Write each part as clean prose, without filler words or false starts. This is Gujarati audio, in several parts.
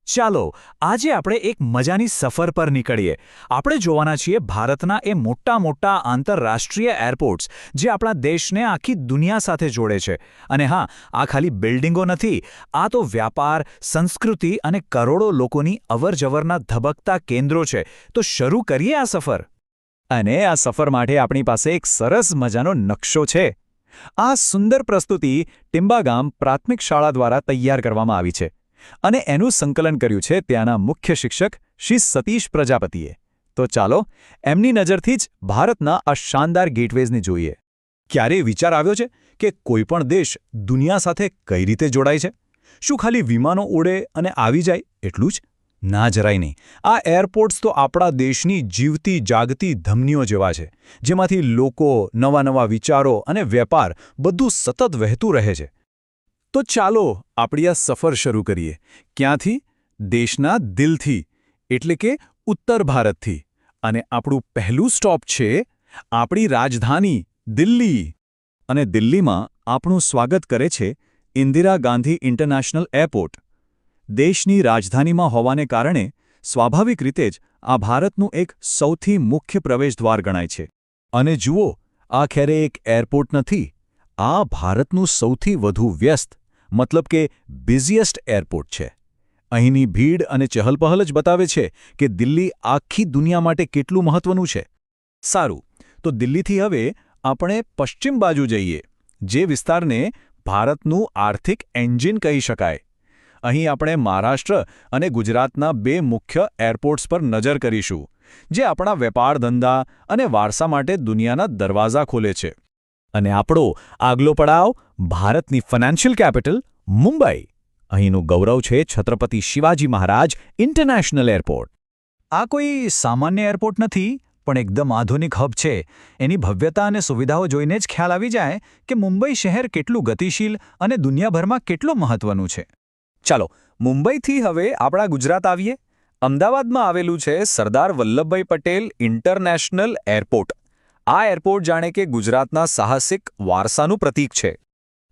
ચાલો આજે આપણે એક મજાની સફર પર નીકળીએ. આપણે જોવાના છીએ ભારતના એ મોટા મોટા આંતરરાષ્ટ્રીય એરપોર્ટ્સ જે આપણા દેશને આખી દુનિયા સાથે જોડે છે. અને હા, આ ખાલી બિલ્ડિંગો નથી, આ તો વ્યાપાર, સંસ્કૃતિ અને કરોડો લોકોની અવરજવરના ધબકતા કેન્દ્રો છે. તો શરૂ કરીએ આ સફર. અને આ સફર માટે આપણી પાસે એક સરસ મજાનો નકશો છે. આ સુંદર પ્રસ્તુતિ ટિંબાગામ પ્રાથમિક શાળા દ્વારા તૈયાર કરવામાં આવી છે. અને એનું સંકલન કર્યું છે ત્યાંના મુખ્ય શિક્ષક શ્રી સતીશ પ્રજાપતિએ. તો ચાલો એમની નજરથી જ ભારતના આ શાનદાર ગેટવેઝને જોઈએ. ક્યારેય વિચાર આવ્યો છે કે કોઈપણ દેશ દુનિયા સાથે કઈ રીતે જોડાય છે? શું ખાલી વિમાનો ઉડે અને આવી જાય એટલું જ? ના, જરાય નહીં. આ એરપોર્ટ્સ તો આપણા દેશની જીવતી જાગતી ધમનીઓ જેવા છે, જેમાંથી લોકો, નવા નવા વિચારો અને વેપાર બધું સતત વહેતું રહે છે. તો ચાલો આપણી આ સફર શરૂ કરીએ. ક્યાંથી? દેશના દિલથી, એટલે કે ઉત્તર ભારતથી. અને આપણું પહેલું સ્ટોપ છે આપણી રાજધાની દિલ્હી. અને દિલ્હીમાં આપણું સ્વાગત કરે છે ઇન્દિરા ગાંધી ઇન્ટરનેશનલ એરપોર્ટ. દેશની રાજધાનીમાં હોવાને કારણે સ્વાભાવિક રીતે જ આ ભારતનું એક સૌથી મુખ્ય પ્રવેશદ્વાર ગણાય છે. અને જુઓ, આ ખેરે એક એરપોર્ટ નથી, આ ભારતનું સૌથી વધુ વ્યસ્ત, મતલબ કે બિઝીએસ્ટ એરપોર્ટ છે. અહીંની ભીડ અને ચહલપહલ જ બતાવે છે કે દિલ્હી આખી દુનિયા માટે કેટલું મહત્વનું છે. સારું, તો દિલ્હીથી હવે આપણે પશ્ચિમ બાજુ જઈએ, જે વિસ્તારને ભારતનું આર્થિક એન્જિન કહી શકાય. અહીં આપણે મહારાષ્ટ્ર અને ગુજરાતના બે મુખ્ય એરપોર્ટ્સ પર નજર કરીશું, જે આપણા વેપાર ધંધા અને વારસા માટે દુનિયાના દરવાજા ખોલે છે. અને આપણો આગલો પડાવ ભારતની ફાઇનાન્શિયલ કેપિટલ મુંબઈ. અહીંનું ગૌરવ છે છત્રપતિ શિવાજી મહારાજ ઇન્ટરનેશનલ એરપોર્ટ. આ કોઈ સામાન્ય એરપોર્ટ નથી, પણ એકદમ આધુનિક હબ છે. એની ભવ્યતા અને સુવિધાઓ જોઈને જ ખ્યાલ આવી જાય કે મુંબઈ શહેર કેટલું ગતિશીલ અને દુનિયાભરમાં કેટલું મહત્વનું છે. ચાલો મુંબઈથી હવે આપણા ગુજરાત આવીએ. અમદાવાદમાં આવેલું છે સરદાર વલ્લભભાઈ પટેલ ઇન્ટરનેશનલ એરપોર્ટ. આ એરપોર્ટ જાણે કે ગુજરાતના સાહસિક વારસાનું પ્રતીક છે.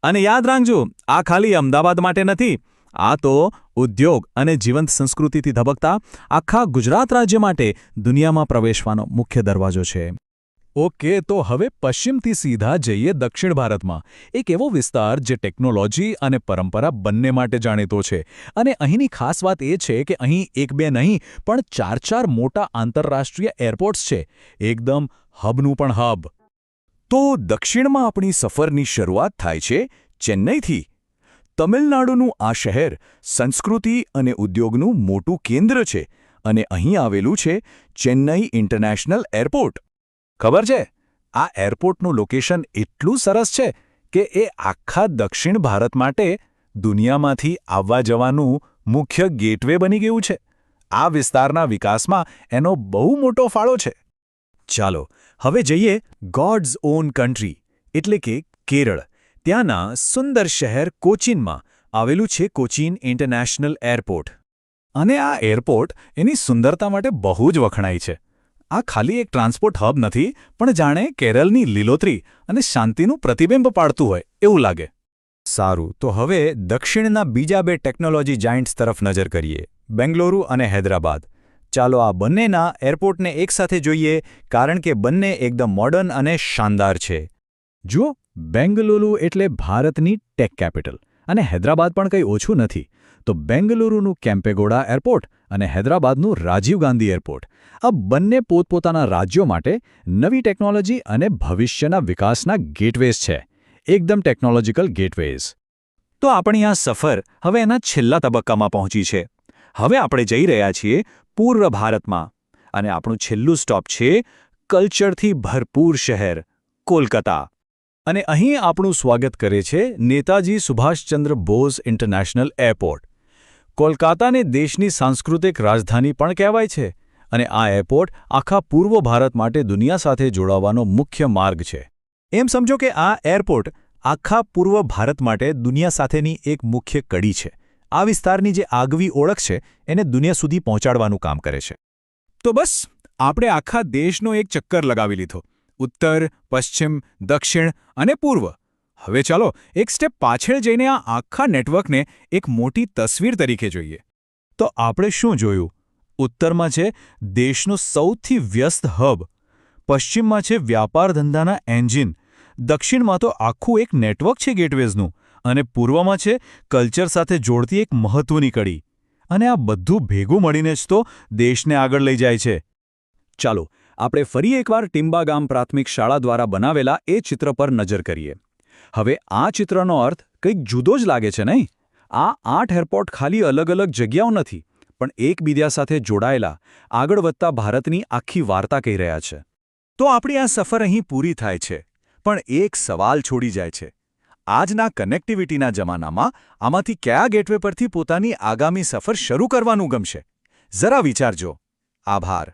અને યાદ રાખજો, આ ખાલી અમદાવાદ માટે નથી, આ તો ઉદ્યોગ અને જીવંત સંસ્કૃતિથી ધબકતા આખા ગુજરાત રાજ્ય માટે દુનિયામાં પ્રવેશવાનો મુખ્ય દરવાજો છે. ઓકે, તો હવે પશ્ચિમથી સીધા જઈએ દક્ષિણ ભારતમાં. એક એવો વિસ્તાર જે ટેકનોલોજી અને પરંપરા બંને માટે જાણીતો છે. અને અહીંની ખાસ વાત એ છે કે અહીં એક બે નહીં, પણ ચાર મોટા આંતરરાષ્ટ્રીય એરપોર્ટ્સ છે. એકદમ હબનું પણ હબ. તો દક્ષિણમાં આપણી સફરની શરૂઆત થાય છે ચેન્નઈથી. તમિલનાડુનું આ શહેર સંસ્કૃતિ અને ઉદ્યોગનું મોટું કેન્દ્ર છે. અને અહીં આવેલું છે ચેન્નઈ ઇન્ટરનેશનલ એરપોર્ટ. ખબર છે, આ એરપોર્ટનું લોકેશન એટલું સરસ છે કે એ આખા દક્ષિણ ભારત માટે દુનિયામાંથી આવવા જવાનું મુખ્ય ગેટવે બની ગયું છે. આ વિસ્તારના વિકાસમાં એનો બહુ મોટો ફાળો છે. ચાલો હવે જઈએ ગોડ્સ ઓન કન્ટ્રી, એટલે કે કેરળ. ત્યાંના સુંદર શહેર કોચીનમાં આવેલું છે કોચીન ઇન્ટરનેશનલ એરપોર્ટ. અને આ એરપોર્ટ એની સુંદરતા માટે બહુ જ વખણાય છે. આ ખાલી એક ટ્રાન્સપોર્ટ હબ નથી, પણ જાણે કેરળની લીલોતરી અને શાંતિનું પ્રતિબિંબ પાડતું હોય એવું લાગે. સારું, તો હવે દક્ષિણના બીજા બે ટેકનોલોજી જાયન્ટ્સ તરફ નજર કરીએ, બેંગલુરુ અને હૈદરાબાદ. ચાલો આ બંનેના એરપોર્ટને એકસાથે જોઈએ, કારણ કે બંને એકદમ મોડર્ન અને શાનદાર છે. જુઓ, બેંગલુરુ એટલે ભારતની ટેક કેપિટલ, અને હૈદરાબાદ પણ કંઈ ઓછું નથી. તો બેંગલુરુનું કેમ્પેગોડા એરપોર્ટ અને હૈદરાબાદનું રાજીવ ગાંધી એરપોર્ટ, આ બંને પોતપોતાના રાજ્યો માટે નવી ટેકનોલોજી અને ભવિષ્યના વિકાસના ગેટવેઝ છે. એકદમ ટેકનોલોજીકલ ગેટવેઝ. તો આપણી આ સફર હવે એના છેલ્લા તબક્કામાં પહોંચી છે. હવે આપણે જઈ રહ્યા છીએ પૂર્વ ભારતમાં. અને આપણું છેલ્લું સ્ટોપ છે કલ્ચરથી ભરપૂર શહેર કોલકાતા. અને અહીં આપણું સ્વાગત કરે છે નેતાજી સુભાષચંદ્ર બોઝ ઇન્ટરનેશનલ એરપોર્ટ. કોલકાતાને દેશની સાંસ્કૃતિક રાજધાની પણ કહેવાય છે. અને આ એરપોર્ટ આખા પૂર્વ ભારત માટે દુનિયા સાથે જોડાવાનો મુખ્ય માર્ગ છે. એમ સમજો કે આ એરપોર્ટ આખા પૂર્વ ભારત માટે દુનિયા સાથેની એક મુખ્ય કડી છે. આ વિસ્તારની જે આગવી ઓળખ છે એને દુનિયા સુધી પહોંચાડવાનું કામ કરે છે. તો બસ, આપણે આખા દેશનો એક ચક્કર લગાવી લીધો. ઉત્તર, પશ્ચિમ, દક્ષિણ અને પૂર્વ. હવે ચાલો એક સ્ટેપ પાછળ જઈને આ આખા નેટવર્કને એક મોટી તસવીર તરીકે જોઈએ. તો આપણે શું જોયું? ઉત્તરમાં છે દેશનો સૌથી વ્યસ્ત હબ, પશ્ચિમમાં છે વ્યાપાર ધંધાના એન્જિન, દક્ષિણમાં તો આખું એક નેટવર્ક છે ગેટવેઝનું, અને પૂર્વમાં છે કલ્ચર સાથે જોડતી એક મહત્વની કડી. અને આ બધું ભેગું મળીને જ તો દેશને આગળ લઈ જાય છે. ચાલો આપણે ફરી એકવાર ટિંબા ગામ પ્રાથમિક શાળા દ્વારા બનાવેલા એ ચિત્ર પર નજર કરીએ. હવે આ ચિત્રનો અર્થ કંઈક જુદો જ લાગે છે નહીં? આ 8 એરપોર્ટ ખાલી અલગ અલગ જગ્યાઓ નથી, પણ એકબીજા સાથે જોડાયેલા આગળ વધતા ભારતની આખી વાર્તા કહી રહ્યા છે. તો આપણી આ સફર અહીં પૂરી થાય છે, પણ એક સવાલ છોડી જાય છે. આજના કનેક્ટિવિટીના જમાનામાં આમાંથી કયા ગેટવે પરથી પોતાની આગામી સફર શરૂ કરવાનું ગમશે? જરા વિચારજો. આભાર.